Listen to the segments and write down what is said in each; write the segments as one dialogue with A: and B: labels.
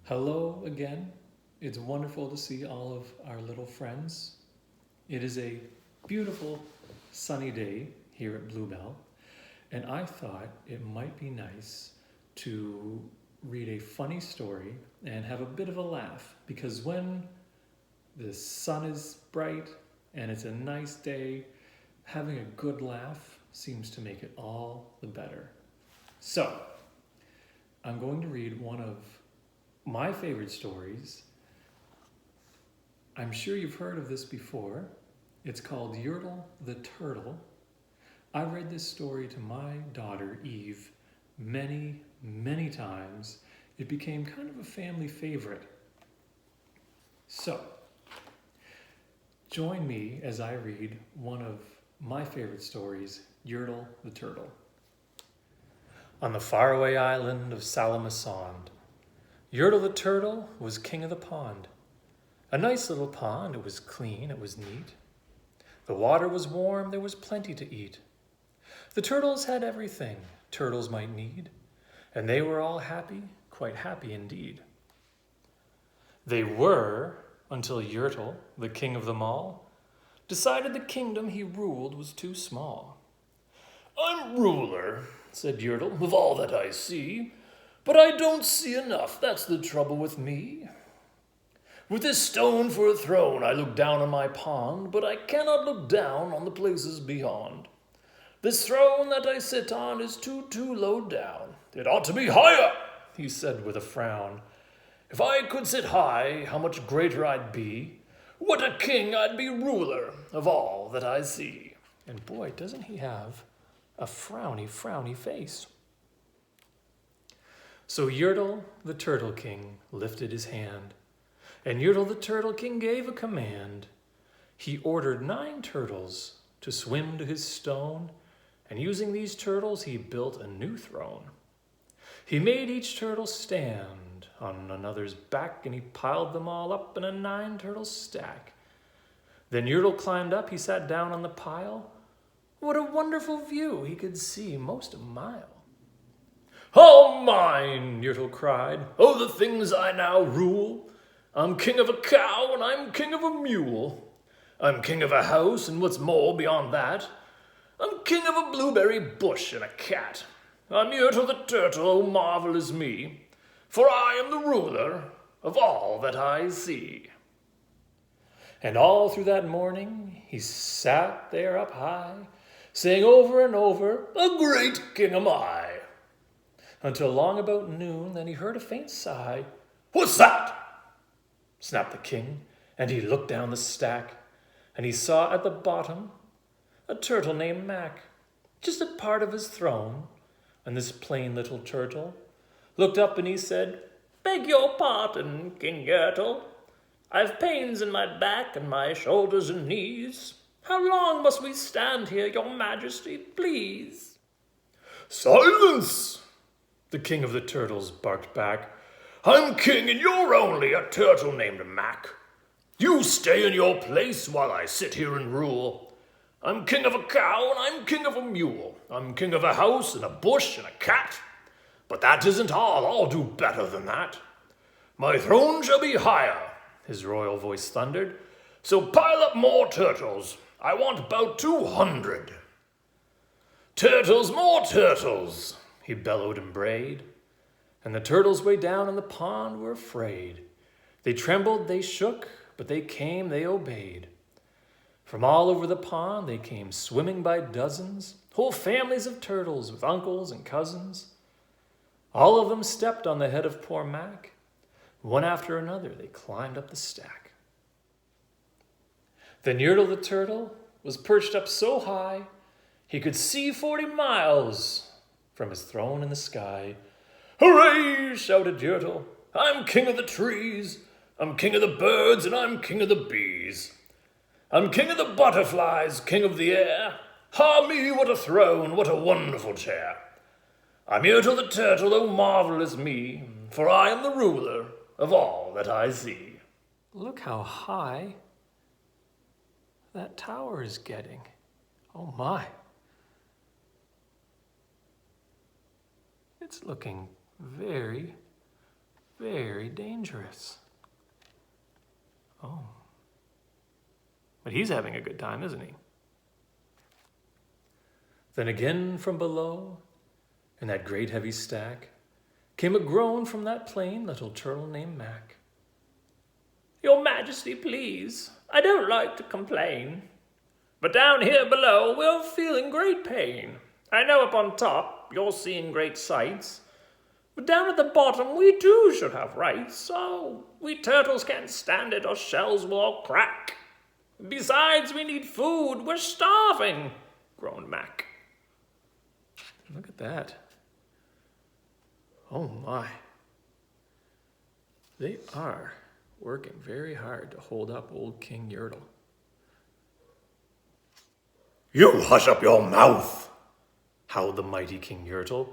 A: Hello again. It's wonderful to see all of our little friends. It is a beautiful sunny day here at Bluebell, and I thought it might be nice to read a funny story and have a bit of a laugh because when the sun is bright and it's a nice day, having a good laugh seems to make it all the better. So, I'm going to read one of my favorite stories. I'm sure you've heard of this before. It's called Yertle the Turtle. I read this story to my daughter Eve many, many times. It became kind of a family favorite. So, join me as I read one of my favorite stories, Yertle the Turtle. On the faraway island of Salamasond, Yertle the Turtle was king of the pond. A nice little pond, it was clean, it was neat. The water was warm, there was plenty to eat. The turtles had everything turtles might need, and they were all happy, quite happy indeed. They were, until Yertle, the king of them all, decided the kingdom he ruled was too small. "I'm ruler," said Yertle, "of all that I see, but I don't see enough, that's the trouble with me. With this stone for a throne, I look down on my pond, but I cannot look down on the places beyond. This throne that I sit on is too low down. It ought to be higher," he said with a frown. "If I could sit high, how much greater I'd be. What a king, I'd be ruler of all that I see." And boy, doesn't he have a frowny, frowny face. So Yertle the Turtle King lifted his hand, and Yertle the Turtle King gave a command. He ordered 9 turtles to swim to his stone, and using these turtles he built a new throne. He made each turtle stand on another's back, and he piled them all up in a 9-turtle stack. Then Yertle climbed up, he sat down on the pile. What a wonderful view, he could see most a mile. "All mine," Yertle cried, "oh, the things I now rule. I'm king of a cow and I'm king of a mule. I'm king of a house and what's more beyond that, I'm king of a blueberry bush and a cat. I'm Yertle the Turtle, oh, marvel is me, for I am the ruler of all that I see." And all through that morning he sat there up high, saying over and over, "A great king am I," until long about noon, then he heard a faint sigh. "What's that?" snapped the king, and he looked down the stack, and he saw at the bottom a turtle named Mac, just a part of his throne. And this plain little turtle looked up and he said, "Beg your pardon, King Yertle. I've pains in my back and my shoulders and knees. How long must we stand here, your majesty, please?" "Silence!" the king of the turtles barked back. "I'm king and you're only a turtle named Mac. You stay in your place while I sit here and rule. I'm king of a cow and I'm king of a mule. I'm king of a house and a bush and a cat. But that isn't all, I'll do better than that. My throne shall be higher," his royal voice thundered. "So pile up more turtles. I want about 200. Turtles, more turtles," he bellowed and brayed. And the turtles way down in the pond were afraid. They trembled, they shook, but they came, they obeyed. From all over the pond they came swimming by dozens, whole families of turtles with uncles and cousins. All of them stepped on the head of poor Mac. One after another they climbed up the stack. Then Yertle the Turtle was perched up so high he could see 40 miles from his throne in the sky. "Hooray!" shouted Yertle. "I'm king of the trees, I'm king of the birds, and I'm king of the bees. I'm king of the butterflies, king of the air. Ah me, what a throne, what a wonderful chair. I'm Yertle the Turtle, oh, marvel is me, for I am the ruler of all that I see." Look how high that tower is getting. Oh my. It's looking very, very dangerous. Oh. But he's having a good time, isn't he? Then again from below, in that great heavy stack, came a groan from that plain little turtle named Mac. Your Majesty, please, I don't like to complain, but down here below we're feeling great pain. I know up on top you're seeing great sights, but down at the bottom we too should have rights. So we turtles can't stand it, our shells will all crack. Besides, we need food, we're starving, groaned Mac. Look at that. Oh my. They are working very hard to hold up old King Yertle.
B: You hush up your mouth,
A: howled the mighty King Yertle.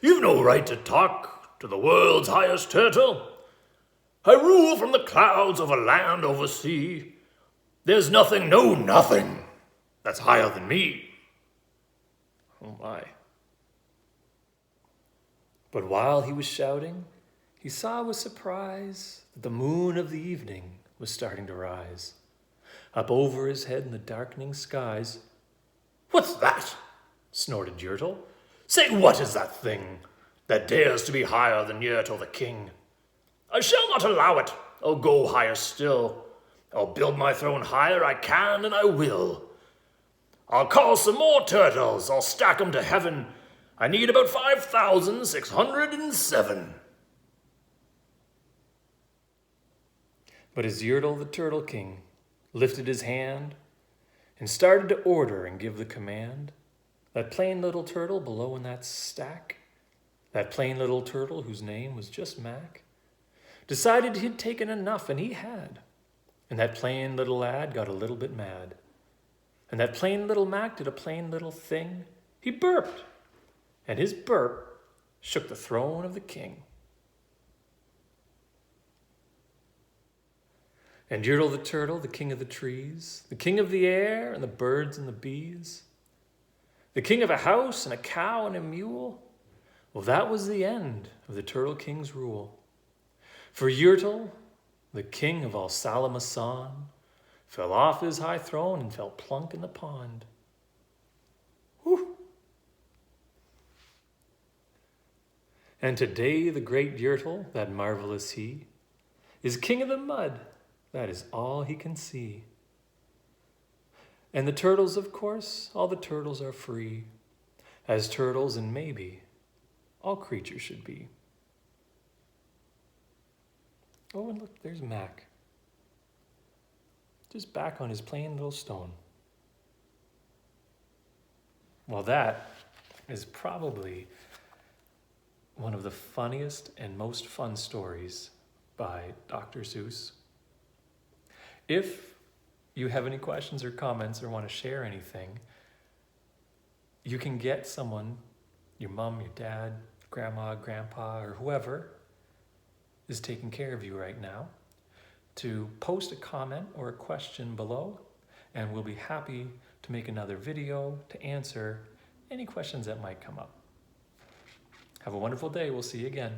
B: You've no right to talk to the world's highest turtle. I rule from the clouds over land, over sea. There's nothing, no nothing, that's higher than me.
A: Oh my. But while he was shouting, he saw with surprise that the moon of the evening was starting to rise. Up over his head in the darkening skies.
B: What's that?
A: Snorted Yertle.
B: Say, what is that thing that dares to be higher than Yertle the king? I shall not allow it. I'll go higher still. I'll build my throne higher, I can and I will. I'll call some more turtles, I'll stack 'em to heaven. I need about 5,607.
A: But as Yertle the Turtle King lifted his hand and started to order and give the command, that plain little turtle below in that stack, that plain little turtle whose name was just Mac, decided he'd taken enough, and he had. And that plain little lad got a little bit mad. And that plain little Mac did a plain little thing. He burped, and his burp shook the throne of the king. And Yertle the Turtle, the king of the trees, the king of the air and the birds and the bees, the king of a house and a cow and a mule, well, that was the end of the Turtle King's rule. For Yertle, the king of all Salamasan, fell off his high throne and fell plunk in the pond. Whew. And today the great Yertle, that marvelous he, is king of the mud. That is all he can see. And the turtles, of course, all the turtles are free, as turtles and maybe all creatures should be. Oh, and look, there's Mac. Just back on his plain little stone. Well, that is probably one of the funniest and most fun stories by Dr. Seuss. If you have any questions or comments or want to share anything, you can get someone, your mom, your dad, grandma, grandpa, or whoever is taking care of you right now, to post a comment or a question below, and we'll be happy to make another video to answer any questions that might come up. Have a wonderful day. We'll see you again.